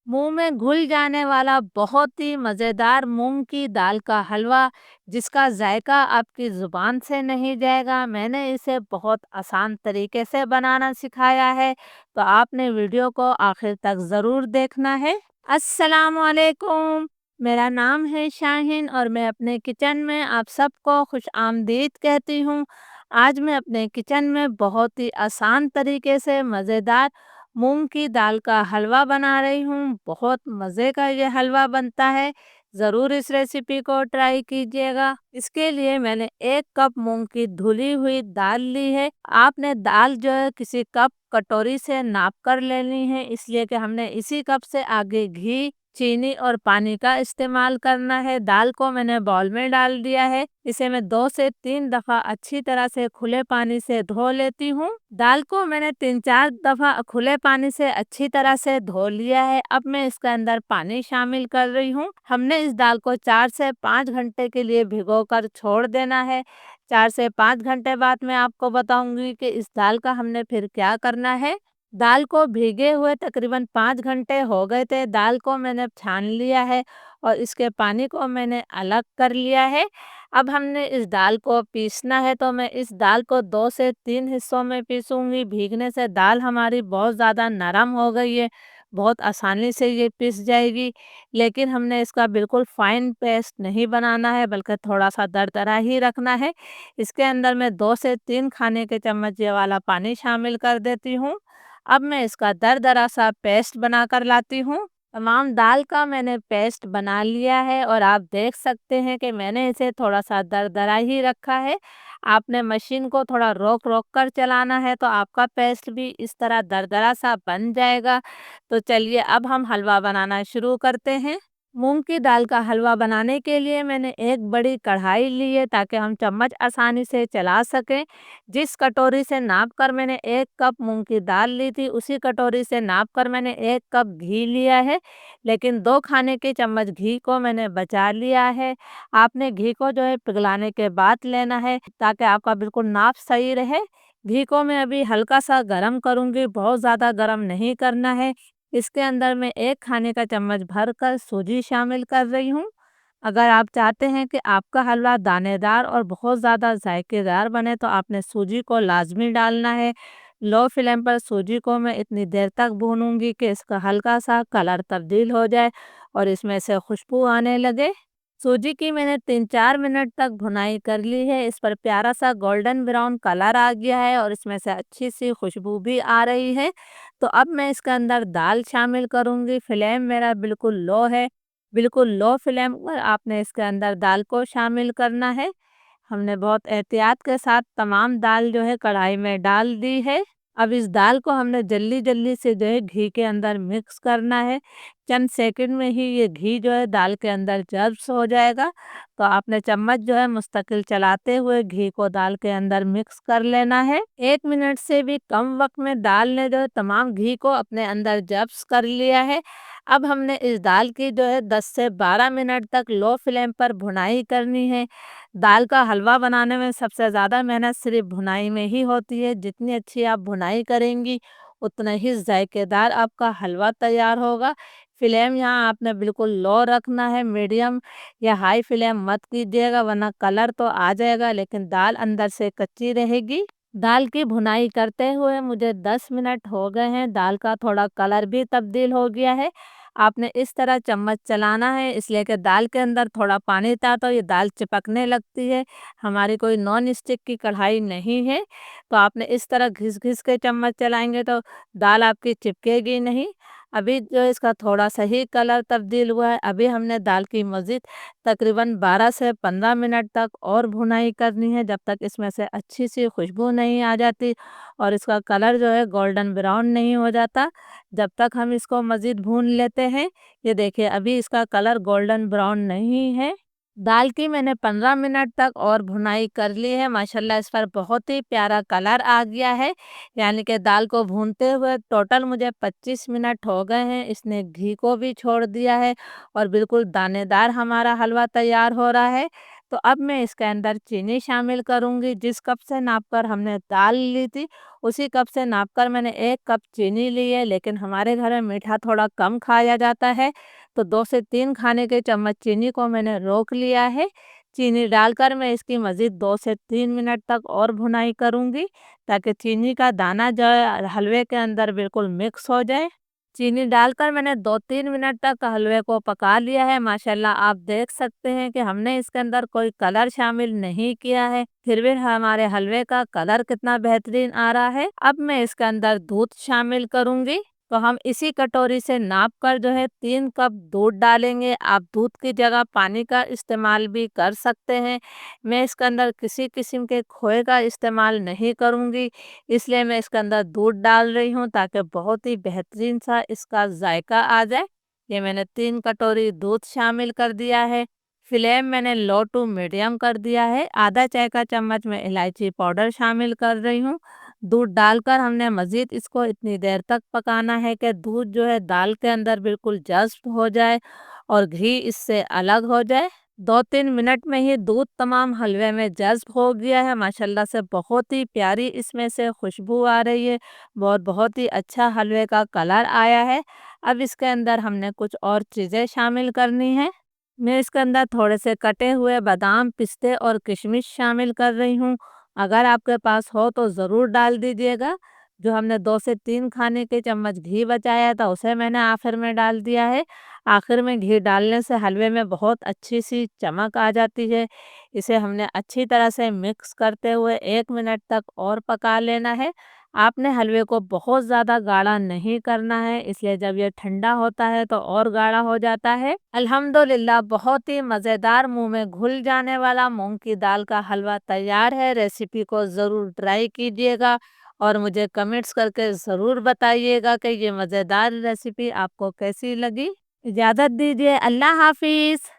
मुंह में घुल जाने वाला बहुत ही मज़ेदार मूंग की दाल का हलवा, जिसका जायका आपकी ज़ुबान से नहीं जाएगा। मैंने इसे बहुत आसान तरीके से बनाना सिखाया है, तो आपने वीडियो को आखिर तक ज़रूर देखना है। अस्सलाम वालेकुम। मेरा नाम है शाहीन और मैं अपने किचन में आप सबको खुश आमदीद कहती हूँ। आज मैं अपने किचन में बहुत ही आसान तरीके से मज़ेदार मूंग की दाल का हलवा बना रही हूँ। बहुत मज़े का ये हलवा बनता है। ज़रूर इस रेसिपी को ट्राई कीजिएगा। इसके लिए मैंने 1 कप मूंग की धुली हुई दाल ली है। आपने दाल जो है किसी कप कटोरी से नाप कर लेनी है, इसलिए कि हमने इसी कप से आगे घी, चीनी और पानी का इस्तेमाल करना है। दाल को मैंने बाउल में डाल दिया है। इसे मैं 2 से 3 दफ़ा अच्छी तरह से खुले पानी से धो लेती हूँ। दाल को मैंने 3-4 दफ़ा खुले पानी से अच्छी तरह से धो लिया है। अब मैं इसके अंदर पानी शामिल कर रही हूँ। हमने इस दाल को 4 से 5 घंटे के लिए भिगोकर छोड़ देना है। 4 से 5 घंटे बाद मैं आपको बताऊंगी कि इस दाल का हमने फिर क्या करना है। दाल को भीगे हुए तकरीबन 5 घंटे हो गए थे। दाल को मैंने छान लिया है और इसके पानी को मैंने अलग कर लिया है। अब हमने इस दाल को पीसना है, तो मैं इस दाल को 2 से 3 हिस्सों में पीसूँगी। भीगने से दाल हमारी बहुत ज़्यादा नरम हो गई है, बहुत आसानी से ये पिस जाएगी। लेकिन हमने इसका बिल्कुल फ़ाइन पेस्ट नहीं बनाना है, बल्कि थोड़ा-सा दरदरा ही रखना है। इसके अंदर मैं 2 से 3 खाने के चम्मच ये वाला पानी शामिल कर देती हूँ। अब मैं इसका दरदरा सा पेस्ट बनाकर लाती हूँ। तमाम दाल का मैंने पेस्ट बना लिया है और आप देख सकते हैं कि मैंने इसे थोड़ा-सा दरदरा ही रखा है। आपने मशीन को थोड़ा रोक-रोक कर चलाना है, तो आपका पेस्ट भी इस तरह दरदरा सा बन जाएगा। तो चलिए अब हम हलवा बनाना शुरू करते हैं। मूँग की दाल का हलवा बनाने के लिए मैंने एक बड़ी कढ़ाई ली है, ताकि हम चम्मच आसानी से चला सकें। जिस कटोरी से नाप कर मैंने 1 कप मूँग की दाल ली थी, उसी कटोरी से नाप कर मैंने 1 कप घी लिया है। लेकिन 2 खाने के चम्मच घी को मैंने बचा लिया है। आपने घी को जो है पिघलाने के बाद लेना है, ताकि आपका बिल्कुल नाप सही रहे। घी को मैं अभी हल्का-सा गरम करूँगी, बहुत ज़्यादा गरम नहीं करना है। इसके अंदर मैं 1 खाने का चम्मच भरकर सूजी शामिल कर रही हूँ। अगर आप चाहते हैं कि आपका हलवा दानेदार और बहुत ज़्यादा जायकेदार बने, तो आपने सूजी को लाज़मी डालना है। लो फ्लेम पर सूजी को मैं इतनी देर तक भूनूँगी कि इसका हल्का-सा कलर तब्दील हो जाए और इसमें से खुशबू आने लगे। सूजी की मैंने 3-4 मिनट तक भुनाई कर ली है। इस पर प्यारा-सा गोल्डन ब्राउन कलर आ गया है और इसमें से अच्छी-सी खुशबू भी आ रही है। तो अब मैं इसके अंदर दाल शामिल करूँगी। फ्लेम मेरा बिल्कुल लो है। बिल्कुल लो फ्लेम पर आपने इसके अंदर दाल को शामिल करना है। हमने बहुत एहतियात के साथ तमाम दाल जो है कढ़ाई में डाल दी है। अब इस दाल को हमने जल्दी-जल्दी से जो है घी के अंदर मिक्स करना है। चंद सेकंड में ही ये घी जो है दाल के अंदर जज़्ब हो जाएगा। तो आपने चम्मच जो है मुस्तकिल चलाते हुए घी को दाल के अंदर मिक्स कर लेना है। 1 मिनट से भी कम वक़्त में दाल ने जो है तमाम घी को अपने अंदर जज़्ब कर लिया है। अब हमने इस दाल की जो है 10 से 12 मिनट तक लो फ्लेम पर भुनाई करनी है। दाल का हलवा बनाने में सबसे ज़्यादा मेहनत सिर्फ़ भुनाई में ही होती है। जितनी अच्छी आप भुनाई करेंगी, उतना ही ज़ायकेदार आपका हलवा तैयार होगा। फ्लेम यहाँ आपने बिल्कुल लो रखना है, मीडियम या हाई फ्लेम मत कीजिएगा, वरना कलर तो आ जाएगा लेकिन दाल अंदर से कच्ची रहेगी। दाल की भुनाई करते हुए मुझे 10 मिनट हो गए हैं। दाल का थोड़ा कलर भी तब्दील हो गया है। आपने इस तरह चम्मच चलाना है, इसलिए कि दाल के अंदर थोड़ा पानी था, तो ये दाल चिपकने लगती है। हमारी कोई नॉन स्टिक की कढ़ाई नहीं है, तो आपने इस तरह घिस-घिस के चम्मच चलाएँगे तो दाल आपकी चिपकेगी नहीं। अभी जो इसका थोड़ा-सा ही कलर तब्दील हुआ है, अभी हमने दाल की मज़ीद तकरीबन 12 से 15 मिनट तक और भुनाई करनी है, जब तक इसमें से अच्छी-सी खुशबू नहीं आ जाती और इसका कलर जो है गोल्डन ब्राउन नहीं हो जाता। जब तक हम इसको मज़ीद भून लेते हैं। ये देखिए अभी इसका कलर गोल्डन ब्राउन नहीं है। दाल की मैंने 15 मिनट तक और भुनाई कर ली है। माशाल्लाह इस पर बहुत ही प्यारा कलर आ गया है। यानी कि दाल को भूनते हुए टोटल मुझे 25 मिनट हो गए हैं। इसने घी को भी छोड़ दिया है और बिल्कुल दानेदार हमारा हलवा तैयार हो रहा है। तो तो अब मैं इसके अंदर चीनी शामिल करूँगी। जिस कप से नापकर हमने दाल ली थी, उसी कप से नापकर मैंने 1 कप चीनी ली है, लेकिन हमारे घर में मीठा थोड़ा कम खाया जाता है, तो 2 से 3 खाने के चम्मच चीनी को मैंने रोक लिया है। चीनी डालकर मैं इसकी मज़ीद 2 से 3 मिनट तक और भुनाई करूँगी, ताकि चीनी का दाना जो है हलवे के अंदर बिल्कुल मिक्स हो जाए। चीनी डालकर मैंने 2-3 मिनट तक हलवे को पका लिया है। माशाल्लाह आप देख सकते हैं कि हमने इसके अंदर कोई कलर शामिल नहीं किया है, फिर भी हमारे हलवे का कलर कितना बेहतरीन आ रहा है। अब मैं इसके अंदर दूध शामिल करूँगी, तो हम इसी कटोरी से नाप कर जो है 3 कप दूध डालेंगे। आप दूध की जगह पानी का इस्तेमाल भी कर सकते हैं। मैं इसके अंदर किसी किस्म के खोए का इस्तेमाल नहीं करूँगी, इसलिए मैं इसके अंदर दूध डाल रही हूँ, ताकि बहुत ही बेहतरीन सा इसका जायका आ जाए। ये मैंने 3 कटोरी दूध शामिल कर दिया है। फ्लेम मैंने लो टू मीडियम कर दिया है। आधा चाय का चम्मच मैं इलायची पाउडर शामिल कर रही हूँ। दूध डालकर हमने मज़ीद इसको इतनी देर तक पकाना है कि दूध जो है दाल के अंदर बिल्कुल जज़्ब हो जाए और घी इससे अलग हो जाए। 2-3 मिनट में ही दूध तमाम हलवे में जज़्ब हो गया है। माशाल्लाह से बहुत ही प्यारी इसमें से खुशबू आ रही है और बहुत ही अच्छा हलवे का कलर आया है। अब इसके अंदर हमने कुछ और चीज़ें शामिल करनी हैं। मैं इसके अंदर थोड़े से कटे हुए बादाम, पिस्ते और किशमिश शामिल कर रही हूँ। अगर आपके पास हो तो ज़रूर डाल दीजिएगा। जो हमने 2 से 3 खाने के चम्मच घी बचाया था, उसे मैंने आखिर में डाल दिया है। आखिर में घी डालने से हलवे में बहुत अच्छी सी चमक आ जाती है। इसे हमने अच्छी तरह से मिक्स करते हुए 1 मिनट तक और पका लेना है। आपने हलवे को बहुत ज़्यादा गाढ़ा नहीं करना है, इसलिए जब ये ठंडा होता है तो और गाढ़ा हो जाता है। अल्हम्दुलिल्लाह बहुत ही मज़ेदार मुंह में घुल जाने वाला मूंग की दाल का हलवा तैयार है। रेसिपी को ज़रूर ट्राई कीजिएगा और मुझे कमेंट्स करके ज़रूर बताइएगा कि ये मज़ेदार रेसिपी आपको कैसी लगी। इजाज़त दीजिए, अल्लाह हाफिज़।